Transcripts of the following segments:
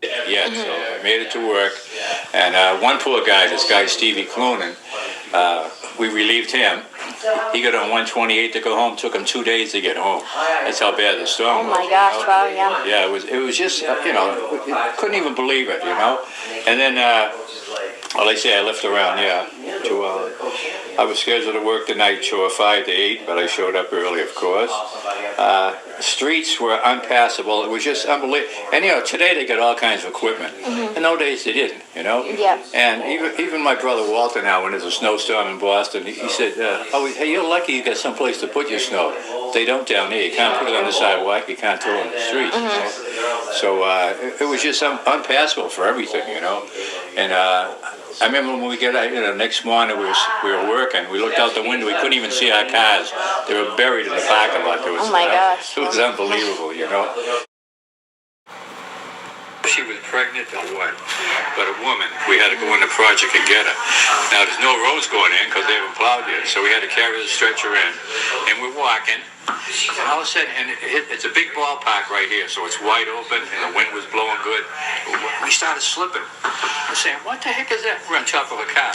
Yeah, so I made it to work. And one poor guy, this guy Stevie Cloonan, we relieved him. He got on 128 to go home. Took him 2 days to get home. That's how bad the storm was. Oh my gosh! Wow, yeah. Yeah, it was just couldn't even believe it, And then, well, they say I left around 2 hours. I was scheduled to work the night show 5 to 8, but I showed up early, of course. Streets were unpassable. It was just unbelievable. And today they got all kinds of equipment. Mm-hmm. And nowadays they didn't. Yeah. And even my brother Walter now, when there's a snowstorm in Boston, he said, hey, you're lucky you got someplace to put your snow. They don't down there. You can't put it on the sidewalk. You can't throw it in the streets. Mm-hmm. So it was just unpassable for everything, And I remember when we got out, next morning we were working. We looked out the window. We couldn't even see our cars. They were buried in the parking lot. Oh my gosh! It was unbelievable, She was pregnant or what? But a woman. We had to go in the project and get her. Now there's no roads going in because they haven't plowed yet. So we had to carry the stretcher in, and we're walking. And all of a sudden, it's a big ballpark right here, so it's wide open, and the wind was blowing good. We started slipping. I'm saying, what the heck is that? We're on top of a car.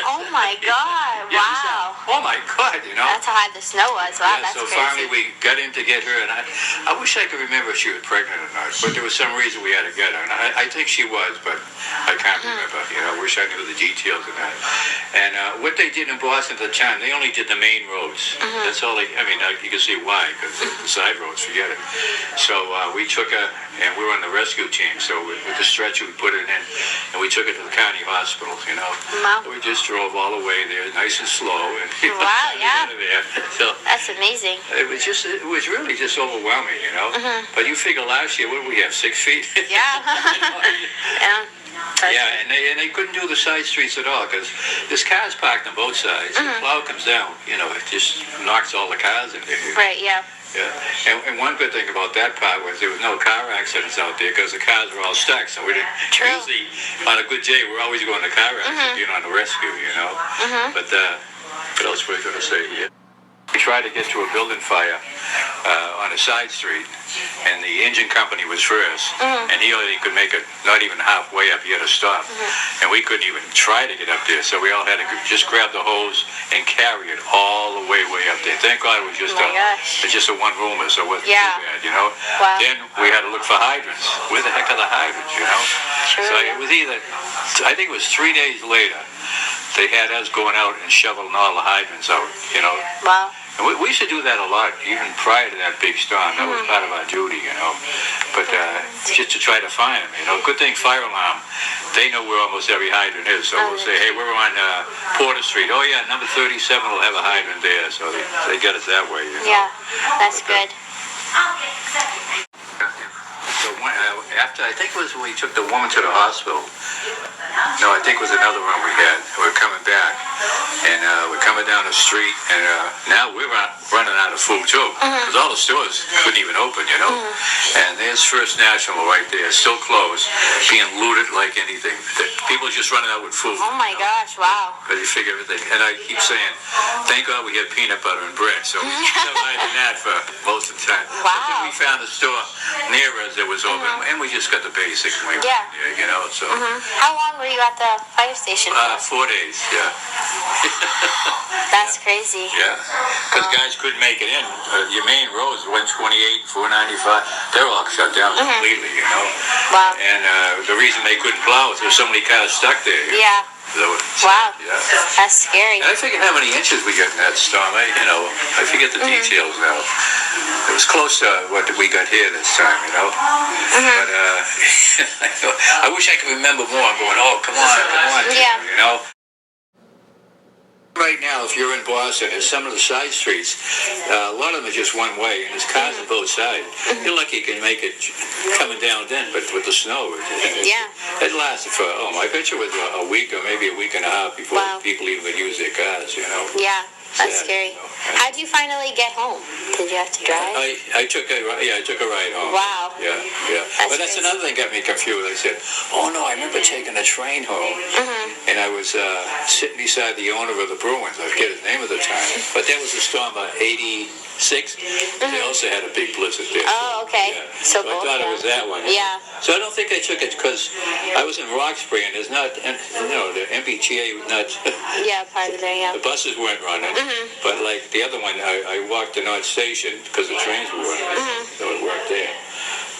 Oh my God! Wow! Oh my God! That's how high the snow was. Wow, that's so crazy. Finally we got in to get her, and I wish I could remember if she was pregnant or not. But there was some reason we had to get her, and I think she was, but I can't remember. I wish I knew the details of that. And what they did in Boston at the time, they only did the main roads. That's all they. You can see why, because the side roads, forget it. So we took her, and we were on the rescue team. So with the stretcher, we put it in, and we took it to the county hospital. Wow. We just drove all the way there, nice and slow, and wow, yeah. out of there. So that's amazing. It was really just overwhelming, But you figure last year, what did we have, 6 feet? Yeah. Yeah. Yeah, and they couldn't do the side streets at all because there's cars parked on both sides. The plow comes down, it just knocks all the cars in there. Right, yeah. Yeah, and one good thing about that part was there was no car accidents out there because the cars were all stuck. So we didn't. True. Usually, on a good day, we're always going to car accidents, being on the rescue, But what else were we going to say here? We tried to get to a building fire on a side street, and the engine company was first, and he only could make it not even halfway up. He had to stop, and we couldn't even try to get up there. So we all had to just grab the hose and carry it all the way up there. Thank God it was just a one roomer, so it wasn't too bad, Wow. Then we had to look for hydrants. Where the heck are the hydrants, True, So it was I think it was 3 days later, they had us going out and shoveling all the hydrants out, Wow. And we used to do that a lot, even prior to that big storm. That was part of our duty, But just to try to find them, Good thing fire alarm, they know where almost every hydrant is. So we'll say, hey, we're on Porter Street. Oh, yeah, number 37 will have a hydrant there. So they get us that way, Yeah, that's good. So after, I think it was when we took the woman to the hospital. No, I think it was another one we had. We're coming back, and we're coming down the street, and now we're running out of food too, because all the stores couldn't even open, And there's First National right there, still closed, being looted like anything. People are just running out with food. Oh my gosh! Wow. Because you figure everything, and I keep saying, thank God we had peanut butter and bread, so we survived in that for most of the time. Wow. But then we found a store near us that was open, and we just got the basic. So. How long were you at the fire station for? 4 days, yeah. That's crazy. Yeah, because guys couldn't make it in. Your main roads, 128, 495, they're all shut down completely, Wow. And the reason they couldn't plow is there's so many cars stuck there. Yeah. Wow. Yeah. That's scary. And I forget how many inches we got in that storm. I forget the details now. It was close to what we got here this time, But I wish I could remember more. I'm going, oh, come on, Yeah. Right now, if you're in Boston, there's some of the side streets, a lot of them are just one way, and there's cars on both sides. You're lucky you can make it coming down then, but with the snow, it lasted for, I bet you it was a week or maybe a week and a half before people even would use their cars, Yeah. That's sad, scary. you know. How'd you finally get home? Did you have to drive? I took a ride home. Wow. Yeah. But that's crazy. another thing got me confused. I said, oh no, I remember taking a train home, and I was sitting beside the owner of the Bruins. I forget his name at the time, but there was a storm of '86. They also had a big blizzard there. Oh, okay. Yeah. So I thought it was that one. Yeah. So I don't think I took it because I was in Roxbury, and there's not, and, the MBTA was not. Yeah, part of there, yeah. The buses weren't running, but like the other one, I walked to North Station because the trains were running, so it worked there.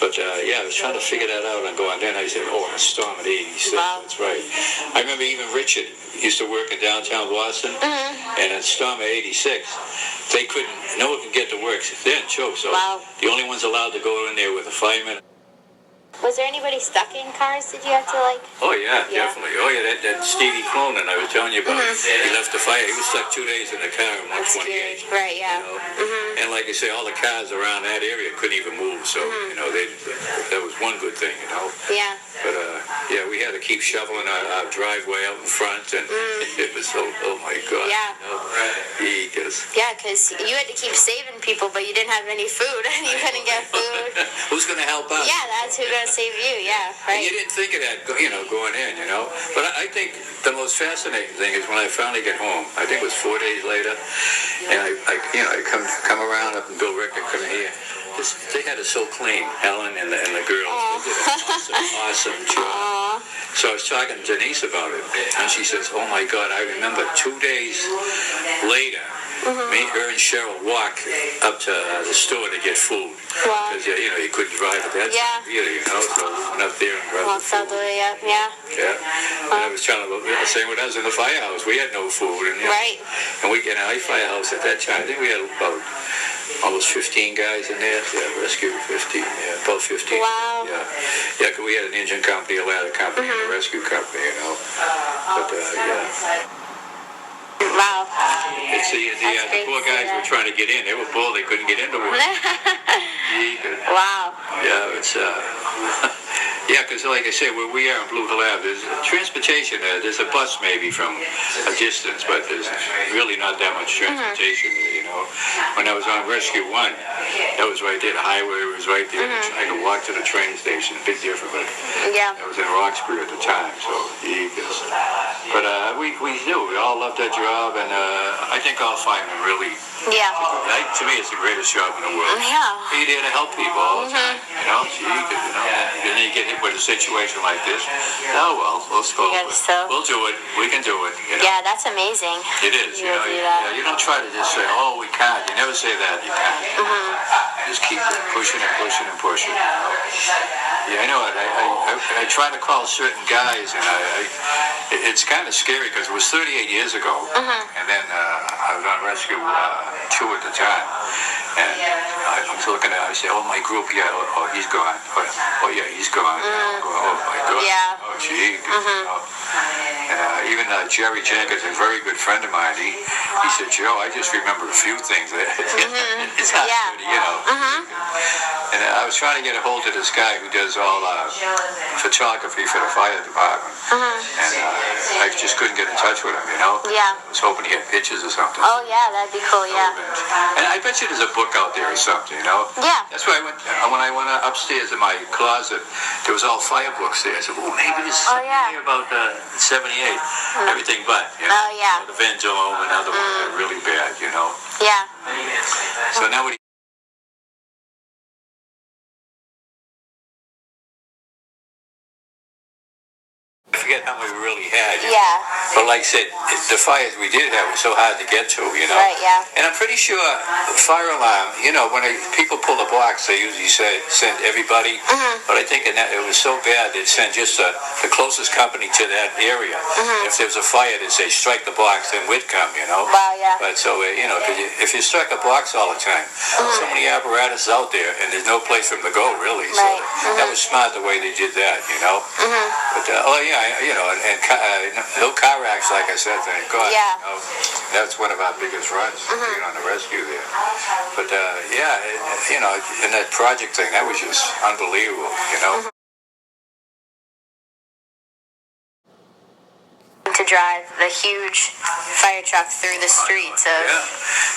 But I was trying to figure that out and going then. I said, oh, a storm at '86. Wow. That's right. I remember even Richard used to work in downtown Boston, and at storm of '86, they couldn't. No one could get to work then too. So Wow. the only ones allowed to go in there were the firemen. Was there anybody stuck in cars? Did you have to Oh yeah, Yeah. definitely. Oh yeah, that Stevie Cronin I was telling you about. He left the fire. He was stuck 2 days in the car in That's 128. scary. Right, yeah. You know? And like I say, all the cars around that area couldn't even move. So that was one good thing, you know. Yeah. But we had to keep shoveling our driveway out in front, and it was so. Oh my God. Yeah. Yeah, because you had to keep saving people, but you didn't have any food, and you couldn't get food. Who's going to help us? Yeah, that's who's going to save you, yeah, And you right. didn't think of that, going in, But I think the most fascinating thing is when I finally get home. I think it was 4 days later, and I come around up in Bill Ricker, come here. They had it so clean, Helen and the girls. They did an awesome job. So I was talking to Denise about it, and she says, "Oh my God, I remember 2 days later." Me, her, and Cheryl walked up to the store to get food. Wow. Because, you couldn't drive at that time, really, So I went up there and grabbed the Walked all the food. way up, yeah. Yeah. And I was telling them, same with us in the firehouse. We had no food. And, Right. And we in our firehouse at that time, I think we had about almost 15 guys in there. Yeah, rescue 15. Yeah, about 15. Wow. Yeah, because we had an engine company, a ladder company, and a rescue company, But, Wow. It's the poor guys were trying to get in. They were poor. They couldn't get into work. Wow. Yeah, it's because like I said, where we are in Blue Hill Ave, there's transportation. There's a bus maybe from a distance, but there's really not that much transportation there, When I was on Rescue 1, that was right there. The highway was right there. I could walk to the train station. Big difference. But Yeah. I was in Roxbury at the time, so But we do. We all love that job, and I think all firemen really. Yeah. To me, it's the greatest job in the world. Yeah. Be there to help people all the time. And then you get hit with a situation like this. Oh well, let's go. We'll do it. We can do it. Yeah, that's amazing. It is. You do that. You don't try to just say, "Oh, we can't." You never say that. You can't. Just keep pushing and pushing and pushing. Yeah, I know it. I try to call certain guys, and it's kind of scary because it was 38 years ago, and then I was on Rescue 2 at the time, and I was looking at it, I said, "Oh, my group, yeah, oh, he's gone. Oh, yeah, he's gone. Oh, my God. Yeah. Oh, gee." And even Jerry Jenkins, a very good friend of mine, he said, "Joe, I just remember a few things." It's not good, And I was trying to get a hold of this guy who does all photography for the fire department, and I just couldn't get in touch with him, Yeah. I was hoping he had pictures or something. Oh, yeah, that'd be cool, yeah. And I bet you there's a book out there or something, Yeah. That's why when I went upstairs in my closet, there was all fire books there. I said, "Oh, maybe there's something here about 78, everything but, Oh, yeah. The Van Dome and other ones are really bad, Yeah. So now what do you I forget how many we really had. Yeah. But like I said, the fires we did have were so hard to get to, Right, yeah. And I'm pretty sure fire alarm, when people pull the box, they usually send everybody. But I think it was so bad, they'd send just the closest company to that area. If there was a fire, they'd say, strike the box, then we'd come, Wow, yeah. But so, cause if you strike a box all the time, so many apparatus out there, and there's no place for them to go, really. So Right. that was smart the way they did that, But, no car acts, like I said, thank God. Yeah. That's one of our biggest runs, being on the rescue there. But, and that project thing, that was just unbelievable, To drive the huge fire truck through the streets of. Yeah,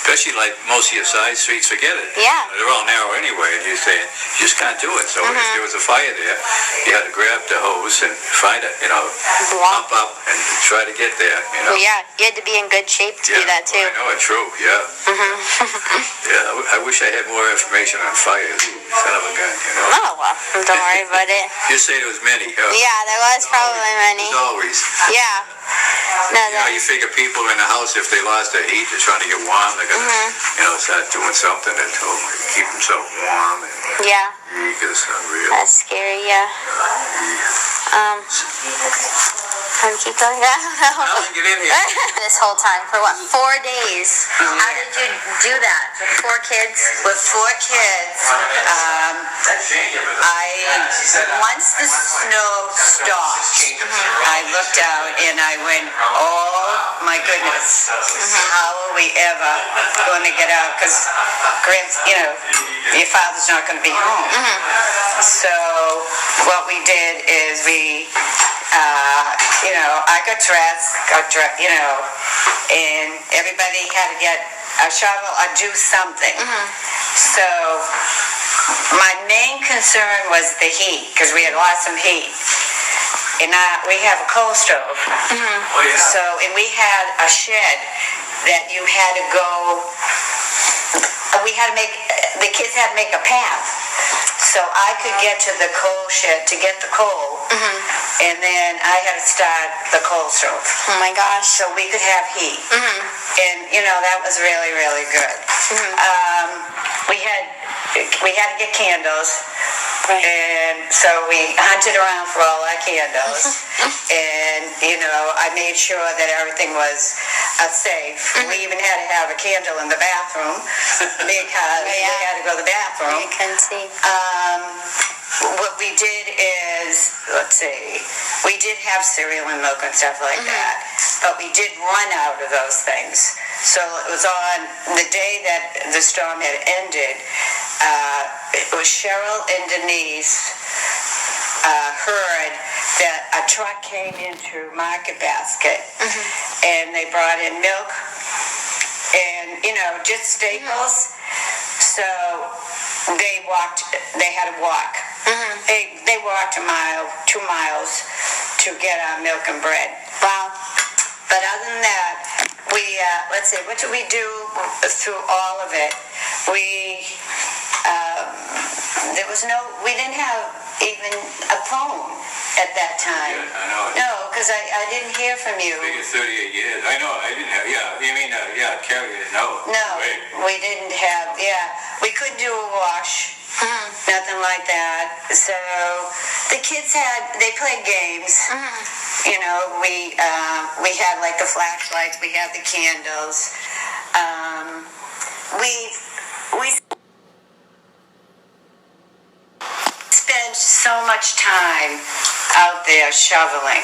especially like most of your side streets, forget it. Yeah. They're all narrow anyway, and you're saying you just can't do it. So if there was a fire there, you had to grab the hose and find it, pump up and try to get there. Well, yeah, you had to be in good shape to do that too. I know it. True. Yeah. Yeah. I wish I had more information on fire. Son of a gun. Oh well, don't worry about it. You say there was many. Yeah, there was probably many. There's always. Yeah. No, You figure people in the house, if they lost their heat, they're trying to get warm. They're gonna, start doing something to keep themselves warm. And, yeah. It's unreal. That's scary. Yeah. How do you keep going? I don't know. How did you get in here? This whole time for what? 4 days. How did you do that? With 4 kids? With 4 kids, once the snow stopped, I looked out and I went, oh my goodness, how are we ever going to get out? Because, your father's not going to be home. So what we did is I got dressed, and everybody had to get a shovel or do something. So my main concern was the heat, because we had lots of heat. And we have a coal stove. So, and we had a shed that you had to go, the kids had to make a path. So I could get to the coal shed to get the coal, and then I had to start the coal stove. Oh my gosh. So we could have heat. And, that was really, really good. We had to get candles. Right. And so we hunted around for all our candles. And, I made sure that everything was safe. We even had to have a candle in the bathroom because we had to go to the bathroom. You couldn't see. What we did is, we did have cereal and milk and stuff like that, but we did run out of those things. So it was on the day that the storm had ended, it was Cheryl and Denise heard that a truck came into Market Basket, and they brought in milk and, just staples. So they had to walk. They walked 2 miles to get our milk and bread. Wow. But other than that, what did we do through all of it? We didn't have even a phone at that time. Yeah, I know. No, because I didn't hear from you. I think it's 38 years. I know, I didn't have, you mean, Carrie didn't know. No, Right. we didn't have, we couldn't do a wash. Nothing like that. So the kids they played games. We had like the flashlights, we had the candles. We spent so much time out there shoveling.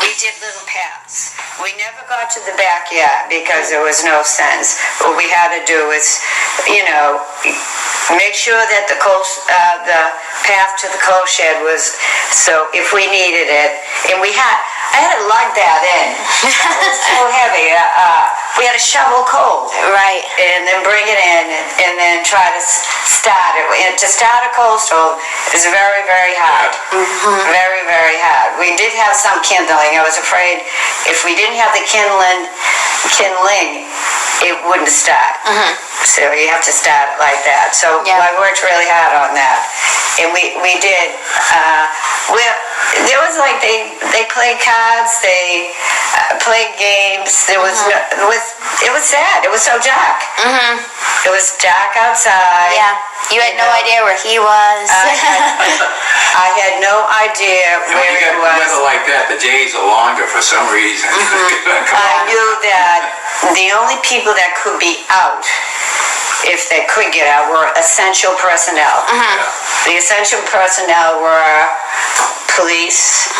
We did little paths. We never got to the backyard because there was no sense. What we had to do was, make sure that the path to the coal shed was, so if we needed it, and I had to lug that in. It was so heavy. We had to shovel coal. Right. And then bring it in and then try to start it. And to start a coal stove is very, very hard. Very, very hard. We did have some kindling. I was afraid if we didn't have the kindling, it wouldn't start. So you have to start it like that. So I worked really hard on that. And we did. There was like they played cards, they played games. There was it was sad. It was so dark. It was dark outside. Yeah. You had no idea where he was. I had no idea where When you he got was. weather like that, the days are longer for some reason. I knew that the only people that could be out, if they could get out, were essential personnel. The essential personnel were police,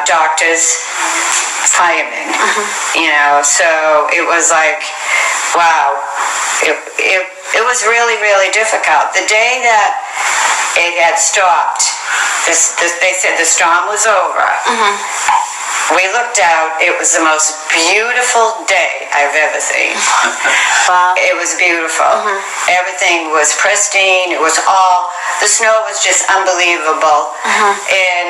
doctors, firemen. So it was like, wow. It was really, really difficult. The day that it had stopped, they said the storm was over. We looked out. It was the most beautiful day I've ever seen. Wow. It was beautiful. Everything was pristine. It was all, the snow was just unbelievable. And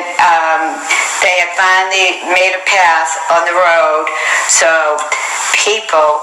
they had finally made a path on the road, so people